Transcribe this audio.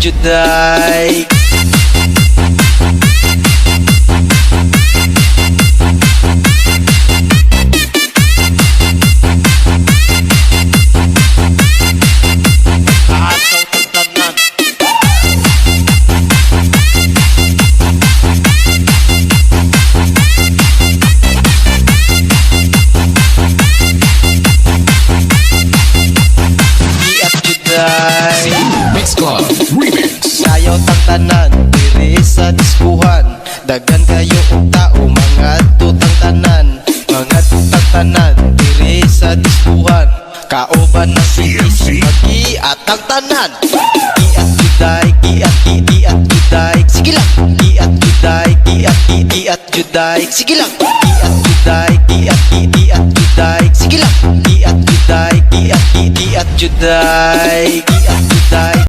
juday. Asaw tagtanan. Iat juday. Mix Club Remix. Sayaw tagtanan, diri sa diskuhan. Dagan kayo og tao, mga tutang tanan. Mga tutang tanan, diri sa diskuhan. Kaoban na sinis, mag-iat ang tanan. Iat juday, iat juday. Sige lang, iat juday, iat juday. Sige lang, iat juday, iat juday. Sige lang, iat juday, iat juday. Iat juday.